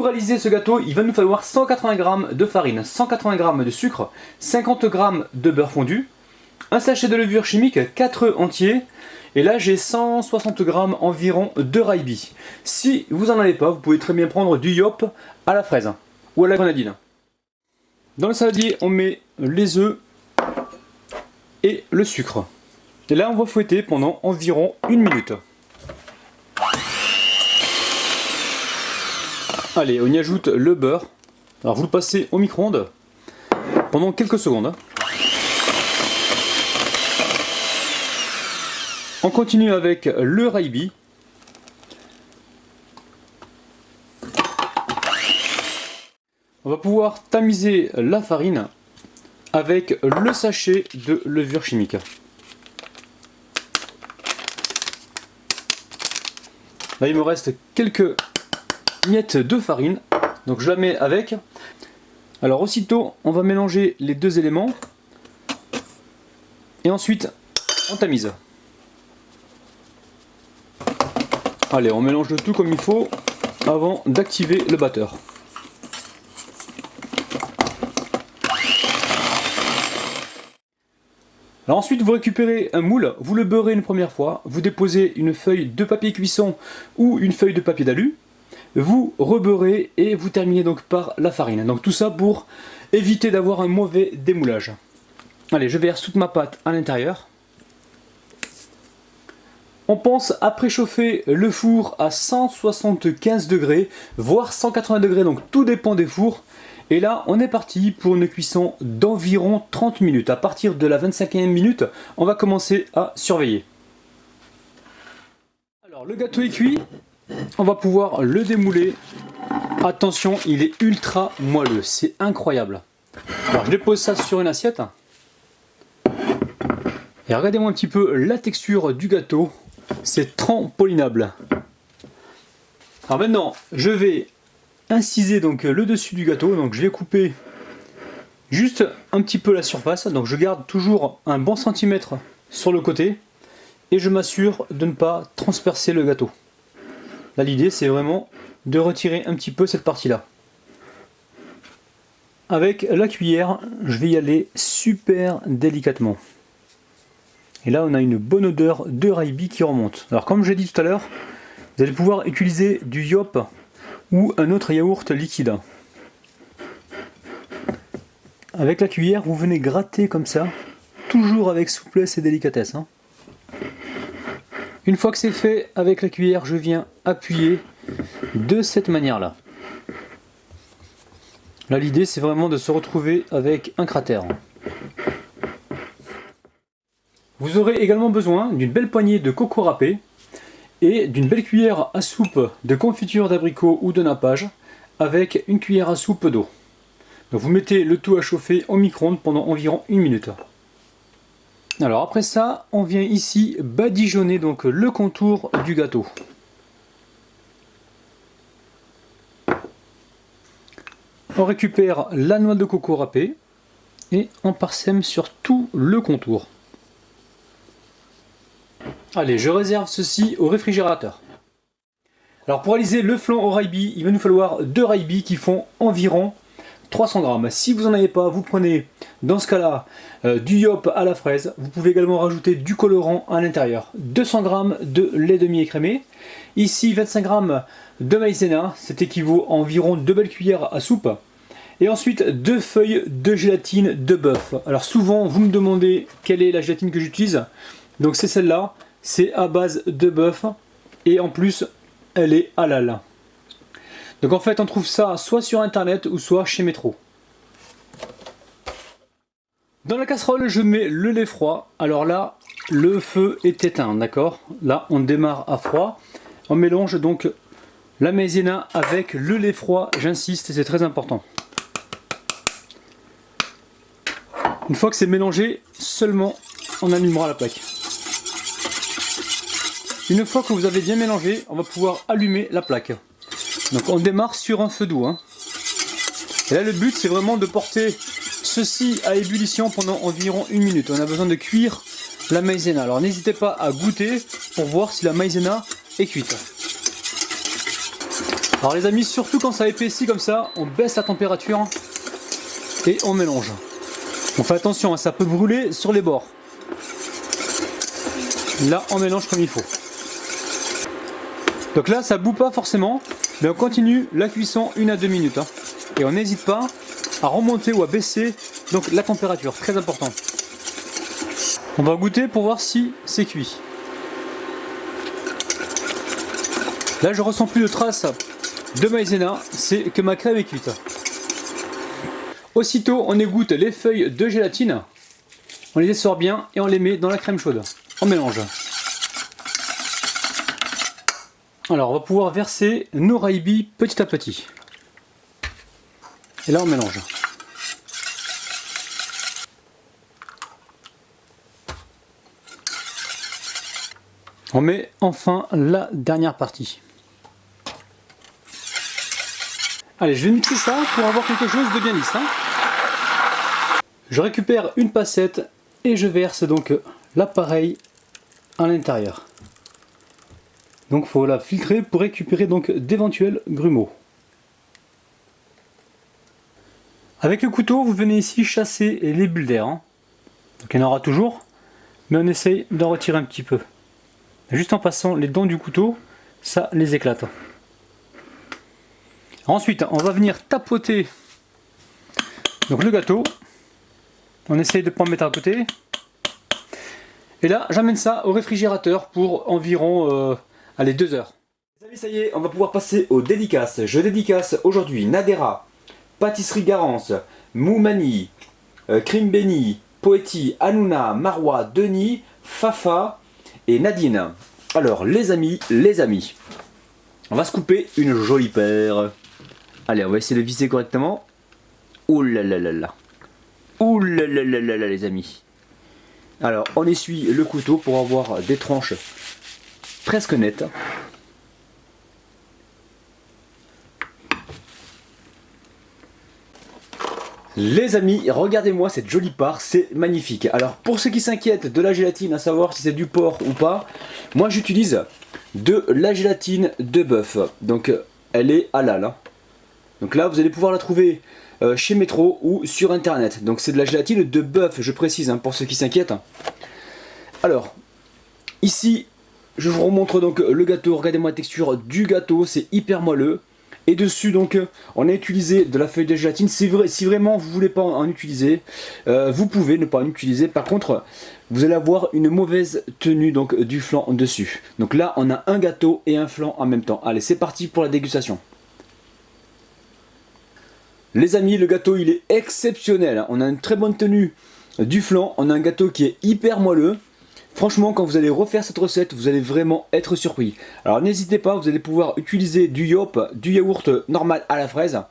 pour réaliser ce gâteau, il va nous falloir 180 g de farine, 180 g de sucre, 50 g de beurre fondu, un sachet de levure chimique, 4 œufs entiers, et là j'ai 160 g environ de Raibi. Si vous n'en avez pas, vous pouvez très bien prendre du Yop à la fraise ou à la grenadine. Dans le saladier, on met les œufs et le sucre. Et là on va fouetter pendant environ 1 minute. Allez, on y ajoute le beurre. Alors vous le passez au micro-ondes pendant quelques secondes. On continue avec le Raibi. On va pouvoir tamiser la farine avec le sachet de levure chimique. Là il me reste quelques miettes de farine, donc je la mets avec. Alors aussitôt on va mélanger les deux éléments et ensuite on tamise. Allez, on mélange le tout comme il faut avant d'activer le batteur. Alors ensuite vous récupérez un moule, vous le beurrez une première fois, vous déposez une feuille de papier cuisson ou une feuille de papier d'alu, vous rebeurrez et vous terminez donc par la farine. Donc tout ça pour éviter d'avoir un mauvais démoulage. Allez, je verse toute ma pâte à l'intérieur. On pense à préchauffer le four à 175 degrés, voire 180 degrés, donc tout dépend des fours. Et là, on est parti pour une cuisson d'environ 30 minutes. À partir de la 25e minute, on va commencer à surveiller. Alors, le gâteau est cuit. On va pouvoir le démouler. Attention, il est ultra moelleux, c'est incroyable. Alors je dépose ça sur une assiette. Et regardez-moi un petit peu la texture du gâteau. C'est trampolinable. Alors maintenant, je vais inciser donc le dessus du gâteau. Donc je vais couper juste un petit peu la surface. Donc je garde toujours un bon centimètre sur le côté. Et je m'assure de ne pas transpercer le gâteau. Là l'idée c'est vraiment de retirer un petit peu cette partie là. Avec la cuillère, je vais y aller super délicatement. Et là on a une bonne odeur de Raibi qui remonte. Alors comme j'ai dit tout à l'heure, vous allez pouvoir utiliser du Yop ou un autre yaourt liquide. Avec la cuillère, vous venez gratter comme ça, toujours avec souplesse et délicatesse. Une fois que c'est fait, avec la cuillère, je viens appuyer de cette manière-là. Là, l'idée, c'est vraiment de se retrouver avec un cratère. Vous aurez également besoin d'une belle poignée de coco râpé et d'une belle cuillère à soupe de confiture d'abricot ou de nappage avec une cuillère à soupe d'eau. Donc vous mettez le tout à chauffer au micro-ondes pendant environ 1 minute. Alors après ça, on vient ici badigeonner donc le contour du gâteau. On récupère la noix de coco râpée et on parsème sur tout le contour. Allez, je réserve ceci au réfrigérateur. Alors pour réaliser le flan au Raibi, il va nous falloir 2 Raibi qui font environ 300 g. Si vous n'en avez pas, vous prenez dans ce cas-là du Yop à la fraise. Vous pouvez également rajouter du colorant à l'intérieur. 200 g de lait demi-écrémé. Ici 25 g de maïzena, c'est équivaut à environ 2 belles cuillères à soupe. Et ensuite 2 feuilles de gélatine de bœuf. Alors souvent vous me demandez quelle est la gélatine que j'utilise. Donc c'est celle-là, c'est à base de bœuf et en plus elle est halal. Donc en fait on trouve ça soit sur internet ou soit chez Métro. Dans la casserole je mets le lait froid. Alors là le feu est éteint, d'accord. Là on démarre à froid. On mélange donc la maïzena avec le lait froid, j'insiste, c'est très important. Une fois que c'est mélangé, seulement on allumera la plaque. Une fois que vous avez bien mélangé, on va pouvoir allumer la plaque. Donc on démarre sur un feu doux. Et là le but c'est vraiment de porter ceci à ébullition pendant environ 1 minute. On a besoin de cuire la maïzena. Alors n'hésitez pas à goûter pour voir si la maïzena est cuite. Alors les amis, surtout quand ça épaissit comme ça, on baisse la température et on mélange. On fait attention, ça peut brûler sur les bords. Là, on mélange comme il faut. Donc là, ça bout pas forcément, mais on continue la cuisson 1 à 2 minutes. Et on n'hésite pas à remonter ou à baisser donc la température, très important. On va goûter pour voir si c'est cuit. Là, je ressens plus de traces de maïzena, c'est que ma crème est cuite. Aussitôt, on égoutte les feuilles de gélatine, on les essore bien et on les met dans la crème chaude. On mélange. Alors, on va pouvoir verser nos raibis petit à petit. Et là, on mélange. On met enfin la dernière partie. Allez, je vais mixer ça pour avoir quelque chose de bien lisse. Je récupère une passette et je verse donc l'appareil à l'intérieur. Donc il faut la filtrer pour récupérer donc d'éventuels grumeaux. Avec le couteau, vous venez ici chasser les bulles d'air. Donc il y en aura toujours, mais on essaye d'en retirer un petit peu. Juste en passant les dents du couteau, ça les éclate. Ensuite, on va venir tapoter donc le gâteau. On essaye de ne pas en mettre à côté. Et là, j'amène ça au réfrigérateur pour environ 2 heures. Les amis, ça y est, on va pouvoir passer aux dédicaces. Je dédicace aujourd'hui Nadera, Pâtisserie Garance, Moumani, Krimbeni, Poeti, Hanouna, Marwa, Denis, Fafa et Nadine. Alors, les amis, on va se couper une jolie paire. Allez, on va essayer de visser correctement. Ouh là là là là. Ouh là là là là là, les amis. Alors, on essuie le couteau pour avoir des tranches presque nettes. Les amis, regardez-moi cette jolie part, c'est magnifique. Alors, pour ceux qui s'inquiètent de la gélatine, à savoir si c'est du porc ou pas, moi j'utilise de la gélatine de bœuf. Donc, elle est halal. Donc là, vous allez pouvoir la trouver chez Métro ou sur internet. Donc c'est de la gélatine de bœuf, je précise, pour ceux qui s'inquiètent. Alors, ici, je vous remontre donc le gâteau. Regardez-moi la texture du gâteau, c'est hyper moelleux. Et dessus, donc, on a utilisé de la feuille de gélatine. C'est vrai, si vraiment vous voulez pas en utiliser, vous pouvez ne pas en utiliser. Par contre, vous allez avoir une mauvaise tenue donc du flan dessus. Donc là, on a un gâteau et un flan en même temps. Allez, c'est parti pour la dégustation. Les amis, le gâteau il est exceptionnel. On a une très bonne tenue du flan. On a un gâteau qui est hyper moelleux. Franchement, quand vous allez refaire cette recette, vous allez vraiment être surpris. Alors n'hésitez pas, vous allez pouvoir utiliser du yop, du yaourt normal à la fraise.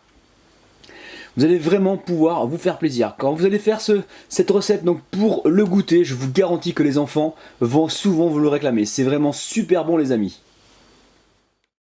Vous allez vraiment pouvoir vous faire plaisir. Quand vous allez faire cette recette donc pour le goûter, je vous garantis que les enfants vont souvent vous le réclamer. C'est vraiment super bon les amis.